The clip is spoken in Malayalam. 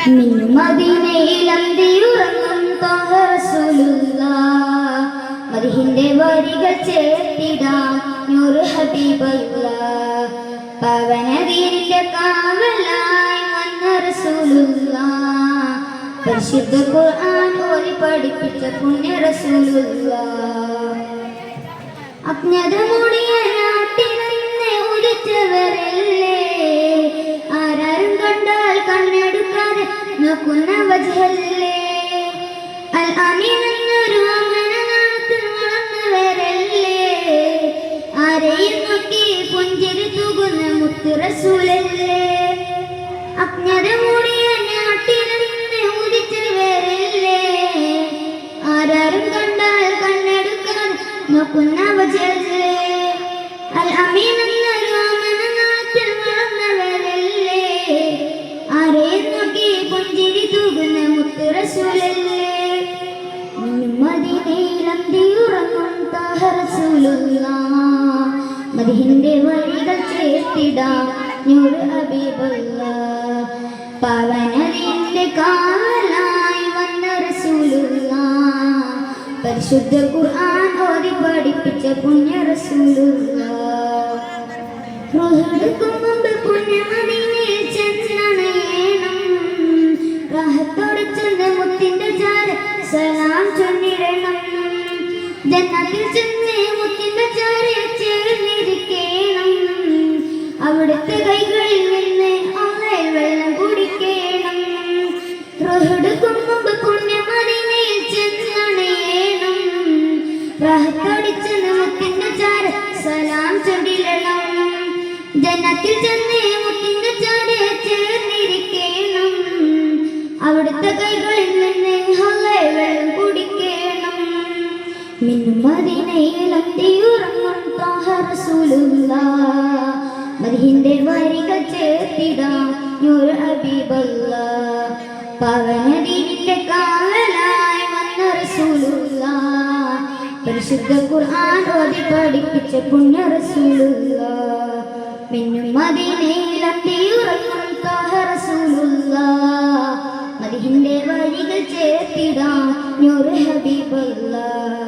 മിന്നും മദീനയിൽ അന്തിയുറങ്ങും ത്വാഹ റസൂലുള്ളാഹ് മദീഹിന്റെ വരികൾ ചേർത്തിടാം നൂറ് ഹബീബല്ലാഹ് പവനദീനിന്റെ കാവലായി വന്ന റസൂലുള്ളാഹ് പരിശുദ്ധ ഖുർആൻ ഓതി പഠിപ്പിച്ച പുണ്യ റസൂലുള്ളാഹ് അജ്ഞത മൂടിയ നാട്ടിൽ നിന്ന് ഉദിച്ചവരല്ലേ ആരാരും കണ്ടാൽ കണ്ണെടുക്കാതെ നോക്കുന്ന വജ്ഹല്ലേ അൽ അമീൻ എന്നൊരു അമരനാമത്തിൽ വളർന്നവരല്ലേ ആരെയും നോക്കി പുഞ്ചിരി തൂകുന്ന മുത്ത് റസൂലല്ലേ അജ്ഞത മൂടിയ നാട്ടിൽ നിന്ന് ഉദിച്ചവരല്ലേ ആരാരും കണ്ടാൽ കണ്ണെടുക്കാതെ നോക്കുന്ന വജ്ഹല്ലേ അൽ അമീൻ എന്നൊരു അമരനാമത്തിൽ വളർന്നവരല്ലേ ആരെയും നോക്കി പുഞ്ചിരി തൂകുന്ന മുത്ത് റസൂലല്ലേ മദീനയിൽ അന്തിയുറങ്ങും ത്വാഹ റസൂലുള്ളാഹ് മദീഹിന്റെ വരികൾ ചേർത്തിടാം നൂറ് ഹബീബല്ലാഹ് പവനദീനിന്റെ കാവലായി വന്ന റസൂലുള്ളാഹ് പരിശുദ്ധ ഖുർആൻ ഓതി പഠിപ്പിച്ച പുണ്യ റസൂലുള്ളാഹ് റൂഹെടുക്കും മുമ്പ് പുണ്യ മദീനയിൽ ചെന്നണയണം റാഹത്തോടെ ചെന്ന് മുത്തിന്റെ ചാര സലാം ചൊല്ലിടണം ജന്നത്തിൽ ചെന്ന് മുത്തിന്റെ ചാരയിൽ ചേർന്നിരിക്കണം അവിടുത്തെ കൈകളിൽ നിന്ന് അള്ളയിൽ വെള്ളം കുടിക്കണം റൂഹെടുക്കും മുമ്പ് പുണ്യ മദീനയിൽ ചെന്നണയണം റാഹത്തോടെ ചെന്ന് മുത്തിന്റെ ചാര സലാം ചൊല്ലിടണം ജന്നത്തിൽ ചെന്ന് മുത്തിന്റെ ചാരയിൽ ചേർന്നിരിക്കണം അവിടുത്തെ കൈകളിൽ നിന്ന് അള്ളയിൽ വെള്ളം കുടിക്കണം മിന്നും മദീനയിൽ അന്തിയുറങ്ങും ത്വാഹ റസൂലുള്ളാഹ് മദീഹിന്റെ വരികൾ ചേർത്തിടാം നൂറ് ഹബീബല്ലാഹ് പവനദീനിന്റെ കാവലായി വന്ന റസൂലുള്ളാഹ് പരിശുദ്ധ ഖുർആൻ ഓതി പഠിപ്പിച്ച പുണ്യ റസൂലുള്ളാഹ് മിന്നും മദീനയിൽ അന്തിയുറങ്ങും ത്വാഹ റസൂലുള്ളാഹ് മദീഹിന്റെ വരികൾ ചേർത്തിടാം നൂറ് ഹബീബല്ലാഹ്